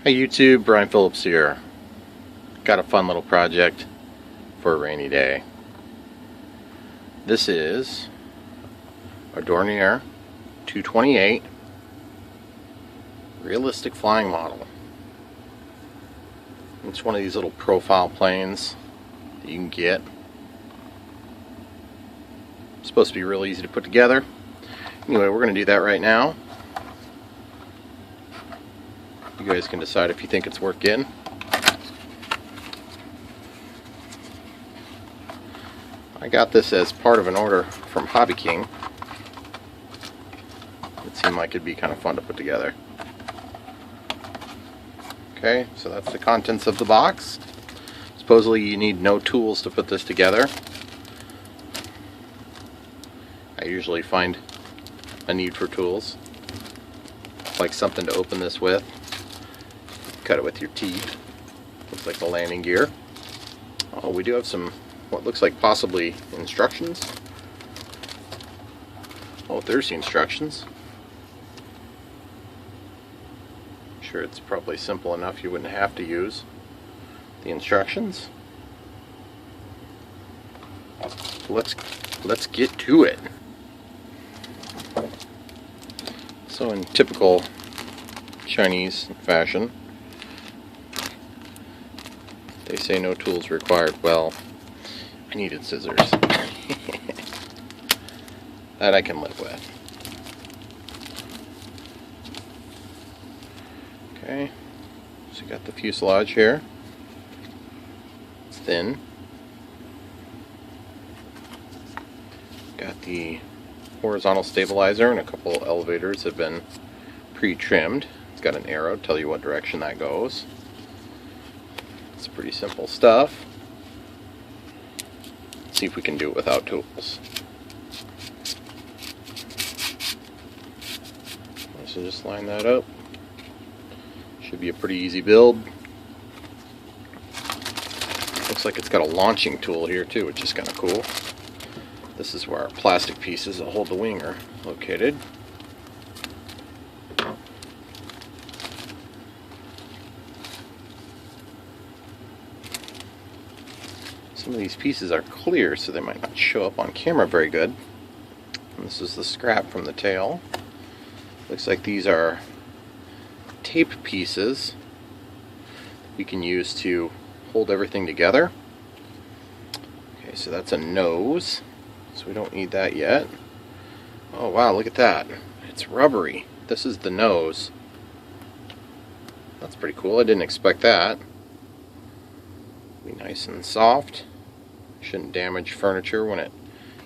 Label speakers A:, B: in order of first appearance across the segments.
A: Hey YouTube, Brian Phillips here. Got a fun little project for a rainy day. This is a Dornier 228 realistic flying model. It's one of these little profile planes that you can get. It's supposed to be real easy to put together. Anyway, we're going to do that right now. You guys can decide if you think it's worth getting. I got this as part of an order from Hobby King. It seemed like it'd be kind of fun to put together. Okay, so that's the contents of the box. Supposedly you need no tools to put this together. I usually find a need for tools, like something to open this with. Cut it with your teeth. Looks like the landing gear. Oh, we do have some, what looks like possibly instructions. Oh, there's the instructions. Sure, it's probably simple enough you wouldn't have to use the instructions. Let's get to it. So in typical Chinese fashion, they say no tools required. Well, I needed scissors. That I can live with. Okay, so you got the fuselage here. It's thin. Got the horizontal stabilizer, and a couple elevators have been pre-trimmed. It's got an arrow to tell you what direction that goes. It's pretty simple stuff. Let's see if we can do it without tools. So just line that up. Should be a pretty easy build. Looks like it's got a launching tool here too, which is kind of cool. This is where our plastic pieces that hold the wing are located. Some of these pieces are clear, so they might not show up on camera very good. And this is the scrap from the tail. Looks like these are tape pieces we can use to hold everything together. Okay, so that's a nose, so we don't need that yet. Oh wow, look at that. It's rubbery. This is the nose. That's pretty cool. I didn't expect that. Be nice and soft. Shouldn't damage furniture when it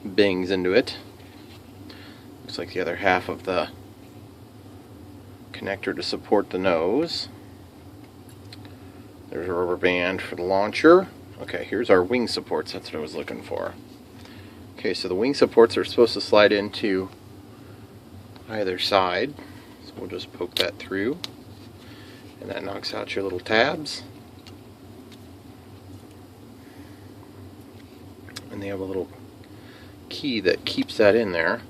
A: bangs into it. Looks like the other half of the connector to support the nose. There's a rubber band for the launcher. Okay, here's our wing supports. That's what I was looking for. Okay, so the wing supports are supposed to slide into either side. So we'll just poke that through. And that knocks out your little tabs. And they have a little key that keeps that in there.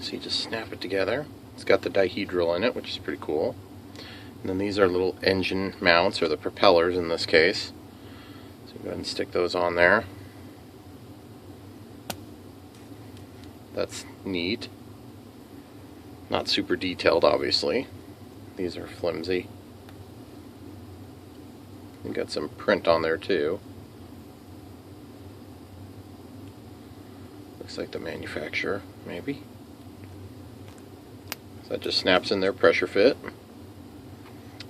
A: So you just snap it together. It's got the dihedral in it, which is pretty cool. And then these are little engine mounts, or the propellers in this case. So go ahead and stick those on there. That's neat. Not super detailed, obviously. These are flimsy. You got some print on there too. Looks like the manufacturer, maybe. So that just snaps in there, pressure fit.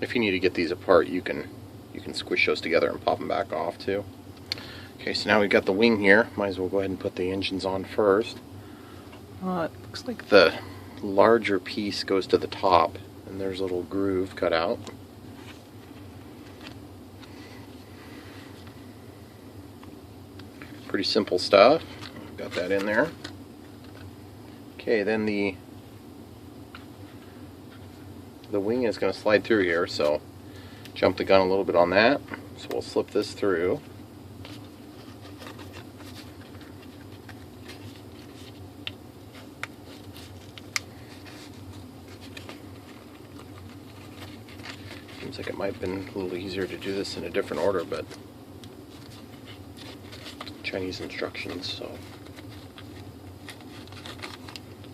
A: If you need to get these apart, you can squish those together and pop them back off too. Okay, so now we've got the wing here. Might as well go ahead and put the engines on first. It looks like the larger piece goes to the top, and there's a little groove cut out. Pretty simple stuff. Got that in there. Okay, then the wing is going to slide through here, so jump the gun a little bit on that. So we'll slip this through. Seems like it might have been a little easier to do this in a different order, but Chinese instructions, so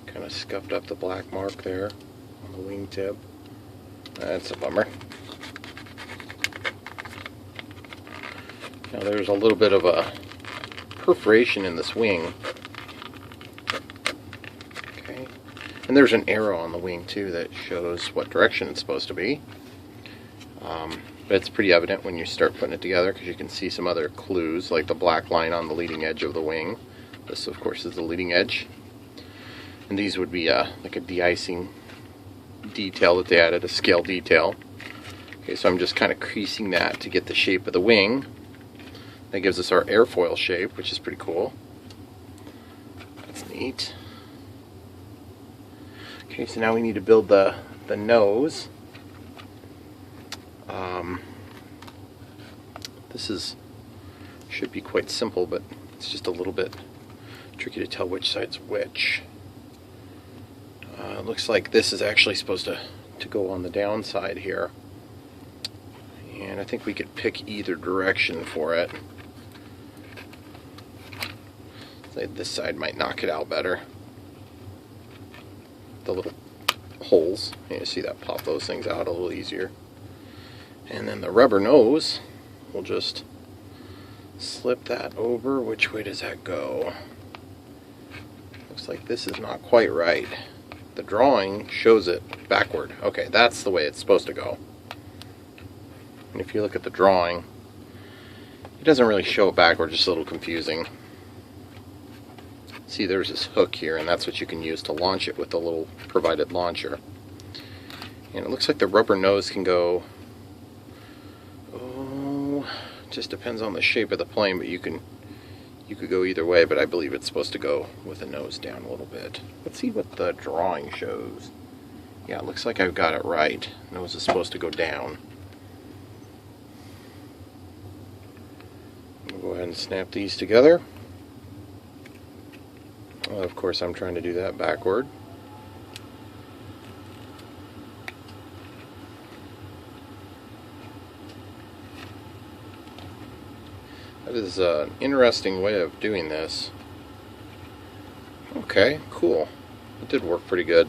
A: kind of scuffed up the black mark there on the wingtip. That's a bummer. Now there's a little bit of a perforation in this wing. Okay, and there's an arrow on the wing too that shows what direction it's supposed to be. But it's pretty evident when you start putting it together, because you can see some other clues, like the black line on the leading edge of the wing. This, of course, is the leading edge. And these would be like a de-icing detail that they added, a scale detail. Okay, so I'm just kind of creasing that to get the shape of the wing. That gives us our airfoil shape, which is pretty cool. That's neat. Okay, so now we need to build the nose. This should be quite simple, but it's just a little bit tricky to tell which side's which. It looks like this is actually supposed to go on the downside here. And I think we could pick either direction for it. This side might knock it out better. The little holes, you see that, pop those things out a little easier. And then the rubber nose, we'll just slip that over. Which way does that go? Looks like this is not quite right. The drawing shows it backward. Okay, that's the way it's supposed to go. And if you look at the drawing, it doesn't really show it backward, just a little confusing. See, there's this hook here, and that's what you can use to launch it with the little provided launcher. And it looks like the rubber nose can go, just depends on the shape of the plane, but you could go either way, but I believe it's supposed to go with the nose down a little bit. Let's see what the drawing shows. Yeah, it looks like I've got it right. Nose is supposed to go down. We'll go ahead and snap these together. Well, of course, I'm trying to do that backward. That is an interesting way of doing this. Okay, cool. It did work pretty good.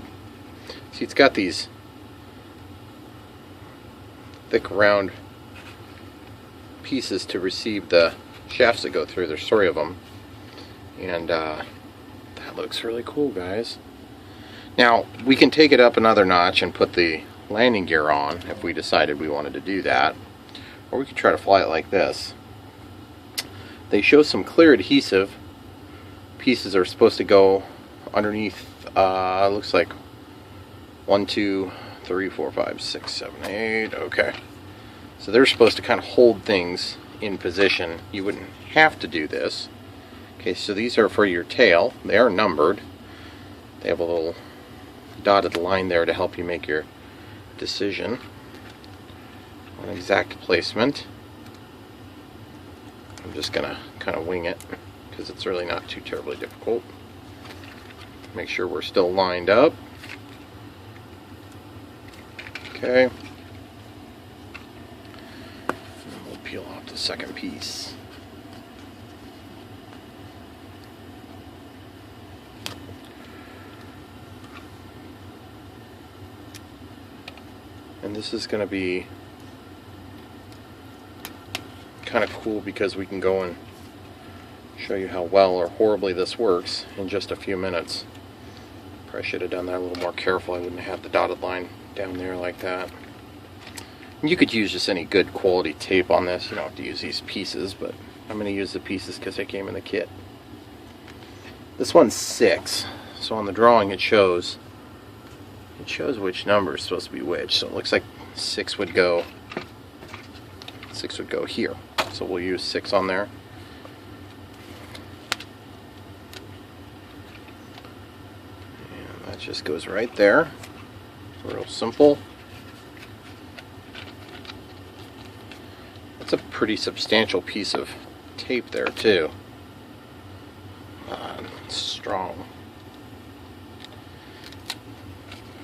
A: See, it's got these thick, round pieces to receive the shafts that go through. There's 3 of them. And that looks really cool, guys. Now, we can take it up another notch and put the landing gear on if we decided we wanted to do that. Or we could try to fly it like this. They show some clear adhesive. Pieces are supposed to go underneath, looks like 1, 2, 3, 4, 5, 6, 7, 8. Okay. So they're supposed to kind of hold things in position. You wouldn't have to do this. Okay, so these are for your tail. They are numbered. They have a little dotted line there to help you make your decision on exact placement. I'm just going to kind of wing it because it's really not too terribly difficult. Make sure we're still lined up. Okay. And then we'll peel off the second piece. And this is going to be kind of cool because we can go and show you how well or horribly this works in just a few minutes. Probably should have done that a little more careful. I wouldn't have had the dotted line down there like that. And you could use just any good quality tape on this. You don't have to use these pieces, but I'm going to use the pieces because they came in the kit. This one's 6, so on the drawing it shows which number is supposed to be which. So it looks like 6 would go here. So we'll use 6 on there. And that just goes right there. Real simple. That's a pretty substantial piece of tape there too. It's strong.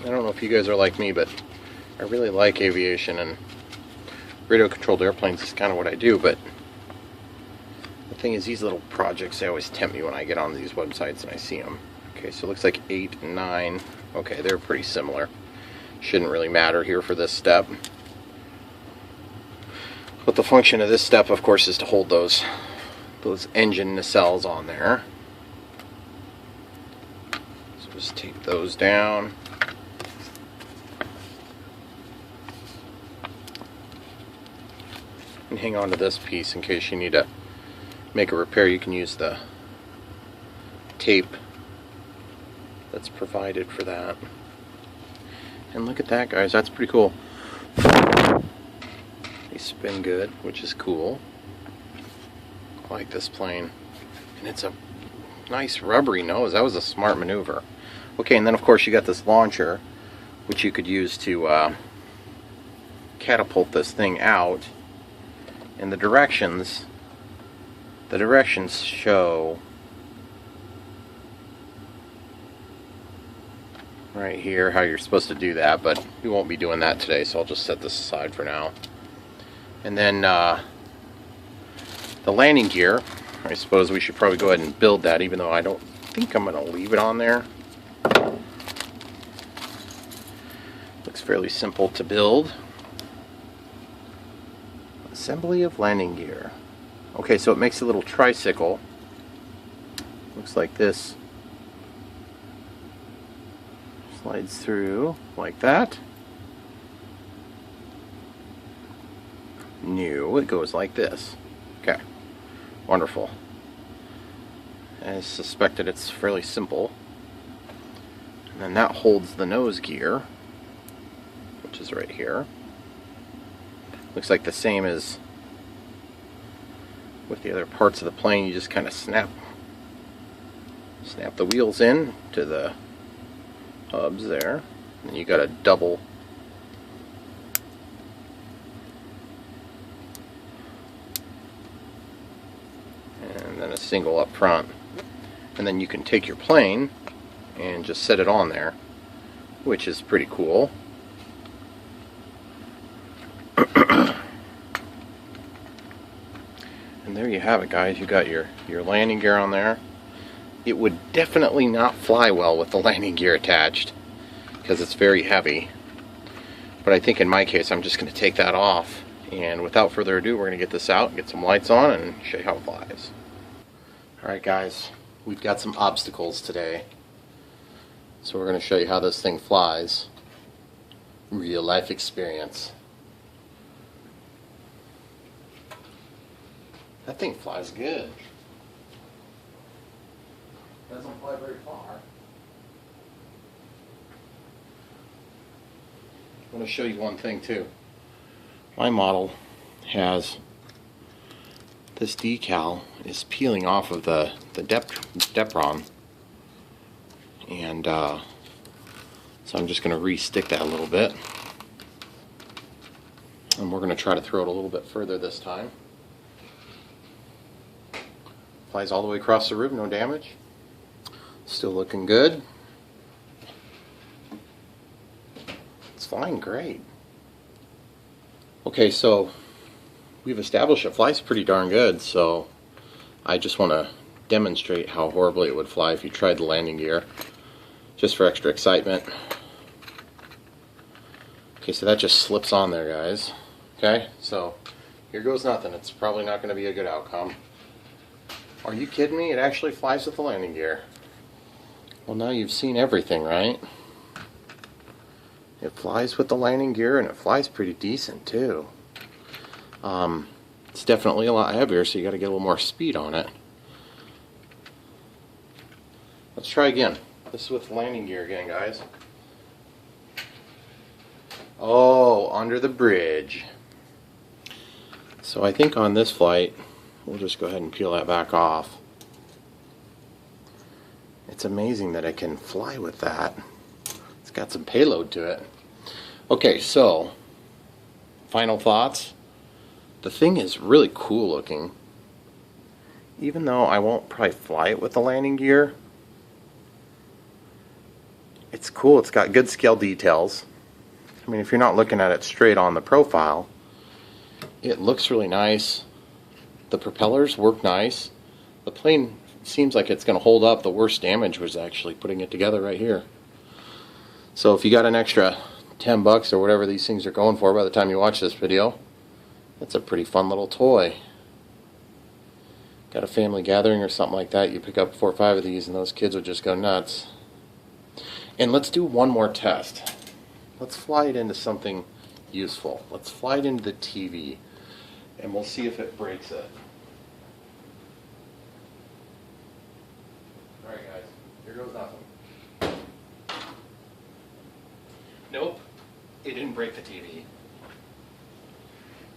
A: I don't know if you guys are like me, but I really like aviation, and radio controlled airplanes is kind of what I do, but the thing is, these little projects, they always tempt me when I get on these websites and I see them. Okay, so it looks like 8 and 9. Okay, they're pretty similar. Shouldn't really matter here for this step. But the function of this step, of course, is to hold those engine nacelles on there. So just tape those down. And hang on to this piece in case you need to make a repair. You can use the tape that's provided for that. And look at that, guys, that's pretty cool. They spin good, which is cool. I like this plane. And it's a nice rubbery nose. That was a smart maneuver. Okay, and then of course you got this launcher, which you could use to catapult this thing out. And the directions show right here how you're supposed to do that, but we won't be doing that today, so I'll just set this aside for now. And then the landing gear, I suppose we should probably go ahead and build that, even though I don't think I'm going to leave it on there. Looks fairly simple to build. Assembly of landing gear. Okay, so it makes a little tricycle. Looks like this. Slides through like that. New, it goes like this. Okay, wonderful. I suspected it's fairly simple. And then that holds the nose gear, which is right here. Looks like the same as with the other parts of the plane. You just kind of snap the wheels in to the hubs there. And you got a double and then a single up front. And then you can take your plane and just set it on there, which is pretty cool. And there you have it, guys. You got your landing gear on there. It would definitely not fly well with the landing gear attached because it's very heavy. But I think in my case, I'm just going to take that off. And without further ado, we're going to get this out, get some lights on, and show you how it flies. Alright guys, we've got some obstacles today. So we're going to show you how this thing flies. Real life experience. That thing flies good. Doesn't fly very far. I want to show you one thing too. My model has this decal is peeling off of the Depron, and so I'm just going to re-stick that a little bit, and we're going to try to throw it a little bit further this time. Flies all the way across the room, no damage. Still looking good. It's flying great. Okay, so we've established it flies pretty darn good, so I just want to demonstrate how horribly it would fly if you tried the landing gear, just for extra excitement. Okay, so that just slips on there, guys. Okay, so here goes nothing. It's probably not going to be a good outcome. Are you kidding me? It actually flies with the landing gear. Well, now you've seen everything, right? It flies with the landing gear, and it flies pretty decent too. It's definitely a lot heavier, so you got to get a little more speed on it. Let's try again. This is with landing gear again, guys. Oh, under the bridge. So I think on this flight, we'll just go ahead and peel that back off. It's amazing that it can fly with that. It's got some payload to it. Okay, so final thoughts. The thing is really cool looking. Even though I won't probably fly it with the landing gear, it's cool. It's got good scale details. I mean, if you're not looking at it straight on the profile, It looks really nice. The propellers work nice. The plane seems like it's going to hold up. The worst damage was actually putting it together right here. So if you got an extra 10 bucks or whatever these things are going for by the time you watch this video, that's a pretty fun little toy. Got a family gathering or something like that, you pick up 4 or 5 of these and those kids would just go nuts. And let's do one more test. Let's fly it into something useful. Let's fly it into the TV and we'll see if it breaks it. Alright guys, here goes nothing. Nope, it didn't break the TV.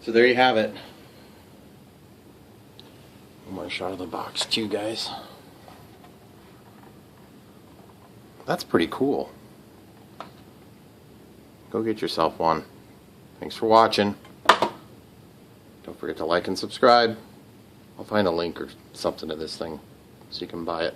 A: So there you have it. One more shot of the box too, guys. That's pretty cool. Go get yourself one. Thanks for watching. Don't forget to like and subscribe. I'll find a link or something to this thing so you can buy it.